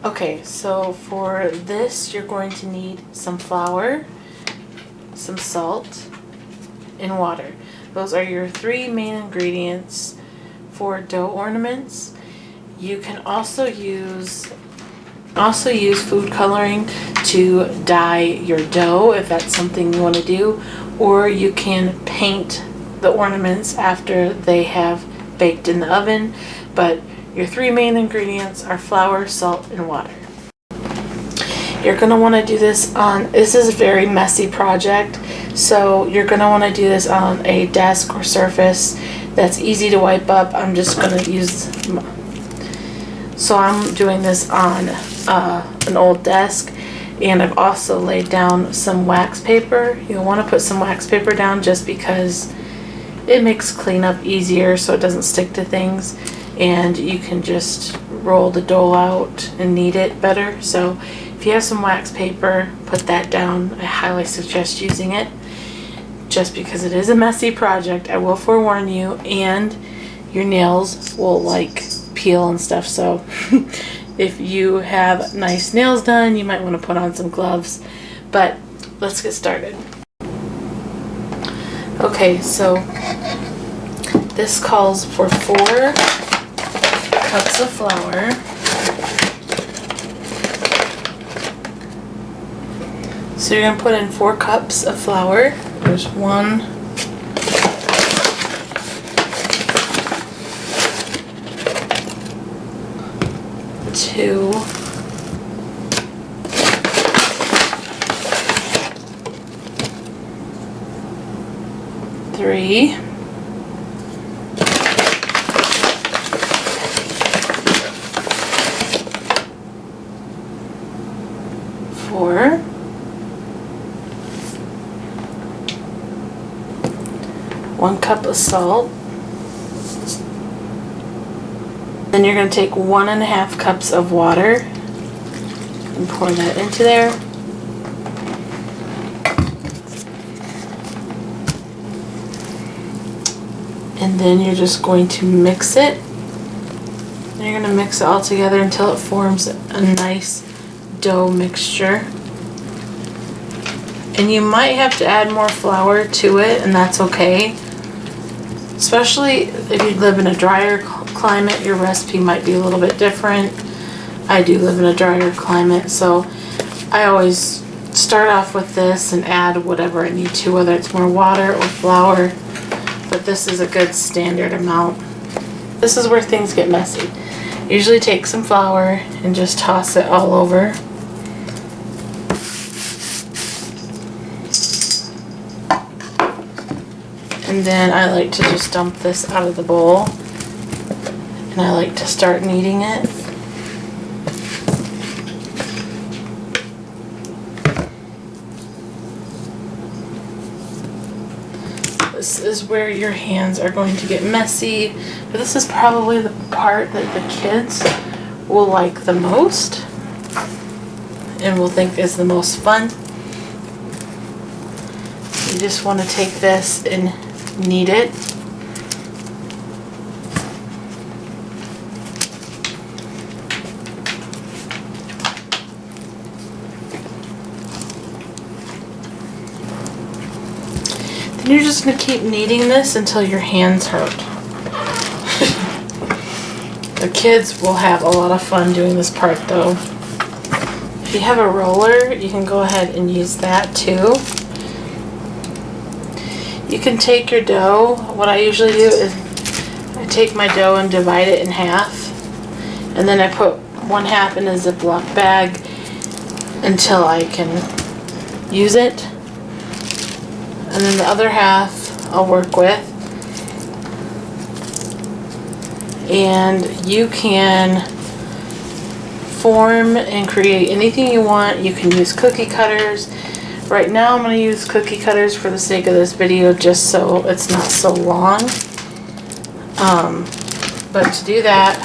Okay, so for this you're going to need some flour, some salt, and water. Those are your three main ingredients for dough ornaments. You can also use food coloring to dye your dough if that's something you want to do, or you can paint the ornaments after they have baked in the oven. But your three main ingredients are flour, salt, and water. You're going to want to do this is a very messy project, so you're going to want to do this on a desk or surface that's easy to wipe up. I'm just going to so I'm doing this on an old desk, and I've also laid down some wax paper. You'll want to put some wax paper down just because it makes cleanup easier so it doesn't stick to things, and you can just roll the dough out and knead it better. So if you have some wax paper, put that down. I highly suggest using it just because it is a messy project. I will forewarn you, and your nails will peel and stuff. So if you have nice nails done, you might want to put on some gloves. But let's get started. Okay, so this calls for 4 cups of flour, so you're going to put in 4 cups of flour. There's 1, 2, 3, 4, 1 cup of salt. Then you're going to take 1.5 cups of water and pour that into there. And then you're just going to mix it. And you're going to mix it all together until it forms a nice dough mixture. And you might have to add more flour to it, and that's okay. Especially if you live in a drier climate, your recipe might be a little bit different. I do live in a drier climate, so I always start off with this and add whatever I need to, whether it's more water or flour. But this is a good standard amount. This is where things get messy. Usually take some flour and just toss it all over. And then I like to just dump this out of the bowl, and I like to start kneading it. This is where your hands are going to get messy, but this is probably the part that the kids will like the most and will think is the most fun. You just want to take this and knead it. Then you're just going to keep kneading this until your hands hurt. The kids will have a lot of fun doing this part though. If you have a roller, you can go ahead and use that too. You can take your dough. What I usually do is I take my dough and divide it in half, and then I put 1/2 in a Ziploc bag until I can use it, and then the other half I'll work with. And you can form and create anything you want. You can use cookie cutters. Right now I'm going to use cookie cutters for the sake of this video, just so it's not so long. But to do that,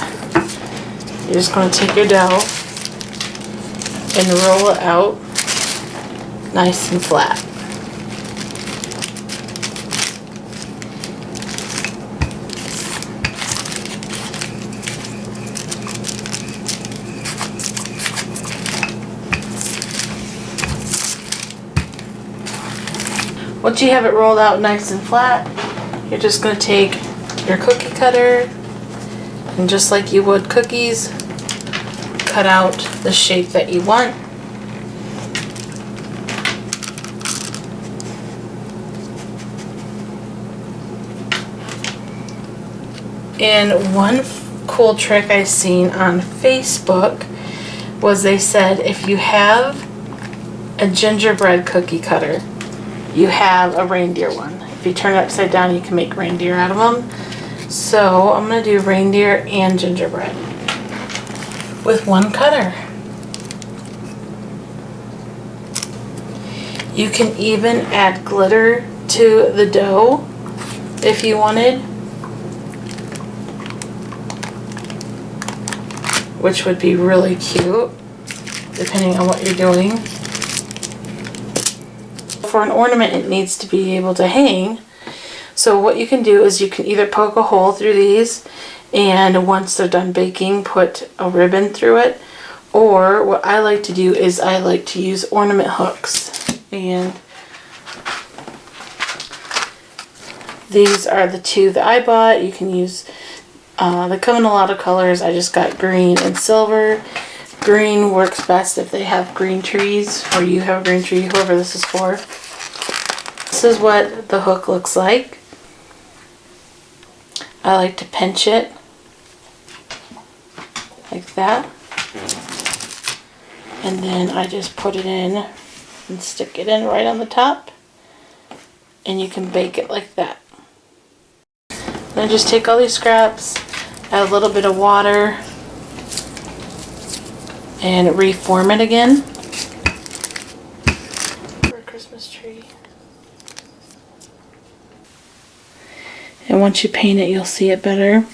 you're just going to take your dough and roll it out nice and flat. Once you have it rolled out nice and flat, you're just going to take your cookie cutter and just like you would cookies, cut out the shape that you want. And one cool trick I seen on Facebook was they said if you have a gingerbread cookie cutter, you have a reindeer one. If you turn it upside down, you can make reindeer out of them. So I'm going to do reindeer and gingerbread with one cutter. You can even add glitter to the dough if you wanted, which would be really cute depending on what you're doing. For an ornament, it needs to be able to hang. So what you can do is you can either poke a hole through these and once they're done baking, put a ribbon through it. Or what I like to do is I like to use ornament hooks. And these are the two that I bought. You can use, they come in a lot of colors. I just got green and silver. Green works best if they have green trees or you have a green tree, whoever this is for. This is what the hook looks like. I like to pinch it like that. And then I just put it in and stick it in right on the top. And you can bake it like that. Then just take all these scraps, add a little bit of water, and reform it again for a Christmas tree. And once you paint it, you'll see it better.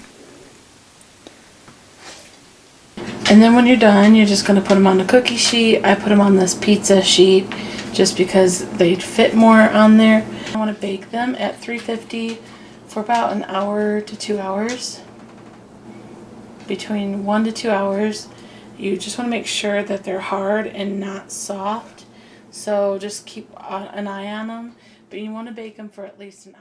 And then when you're done, you're just going to put them on a cookie sheet. I put them on this pizza sheet just because they'd fit more on there. I want to bake them at 350 for about an hour to 2 hours. Between 1 to 2 hours. You just want to make sure that they're hard and not soft. So just keep an eye on them. But you want to bake them for at least an hour.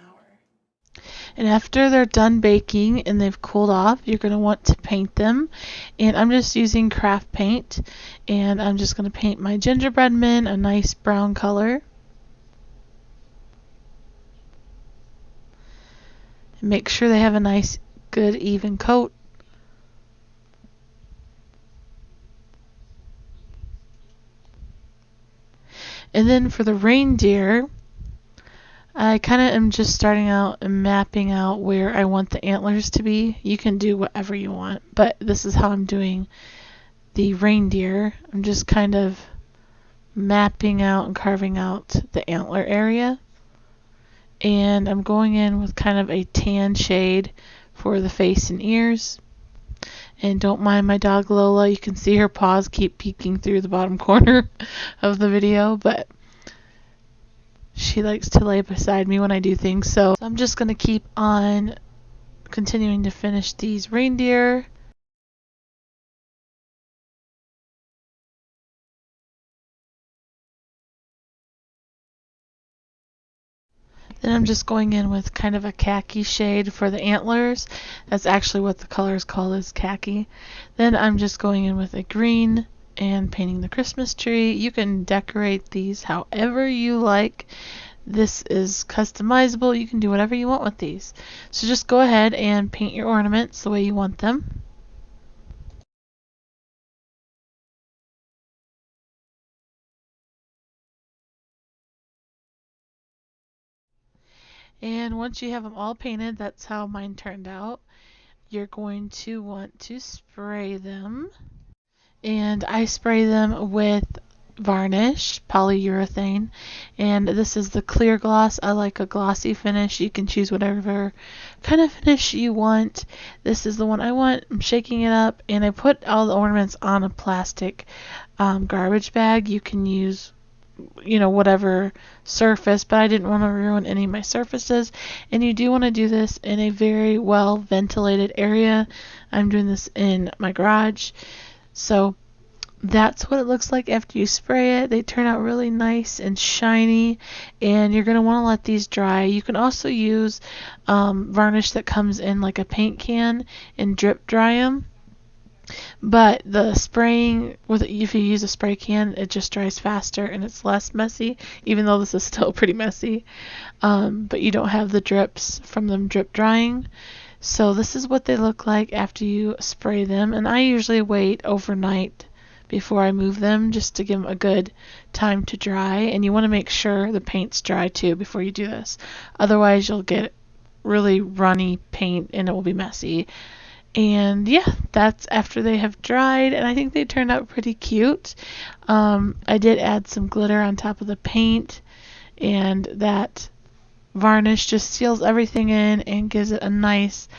And after they're done baking and they've cooled off, you're going to want to paint them. And I'm just using craft paint. And I'm just going to paint my gingerbread men a nice brown color. And make sure they have a nice, good, even coat. And then for the reindeer, I kind of am just starting out and mapping out where I want the antlers to be. You can do whatever you want, but this is how I'm doing the reindeer. I'm just kind of mapping out and carving out the antler area. And I'm going in with kind of a tan shade for the face and ears. And don't mind my dog Lola. You can see her paws keep peeking through the bottom corner of the video, but she likes to lay beside me when I do things. So I'm just going to keep on continuing to finish these reindeer. Then I'm just going in with kind of a khaki shade for the antlers. That's actually what the color is called, is khaki. Then I'm just going in with a green and painting the Christmas tree. You can decorate these however you like. This is customizable. You can do whatever you want with these. So just go ahead and paint your ornaments the way you want them. And once you have them all painted, that's how mine turned out. You're going to want to spray them. And I spray them with varnish, polyurethane, and this is the clear gloss. I like a glossy finish. You can choose whatever kind of finish you want. This is the one I want. I'm shaking it up, and I put all the ornaments on a plastic garbage bag. You can use whatever surface, but I didn't want to ruin any of my surfaces. And you do want to do this in a very well ventilated area. I'm doing this in my garage. So that's what it looks like after you spray it. They turn out really nice and shiny, and you're going to want to let these dry. You can also use varnish that comes in like a paint can and drip dry them. But the spraying, if you use a spray can, it just dries faster and it's less messy, even though this is still pretty messy. But you don't have the drips from them drip drying. So this is what they look like after you spray them. And I usually wait overnight before I move them, just to give them a good time to dry. And you want to make sure the paint's dry too before you do this. Otherwise you'll get really runny paint and it will be messy. And yeah, that's after they have dried, and I think they turned out pretty cute. I did add some glitter on top of the paint, and that varnish just seals everything in and gives it a nice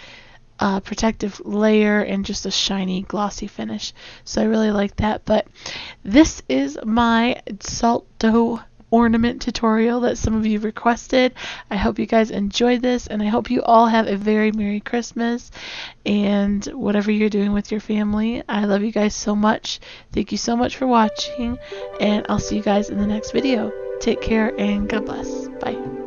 protective layer and just a shiny, glossy finish. So I really like that. But this is my salt dough ornament tutorial that some of you requested. I hope you guys enjoyed this, and I hope you all have a very Merry Christmas and whatever you're doing with your family. I love you guys so much. Thank you so much for watching, and I'll see you guys in the next video. Take care and God bless. Bye.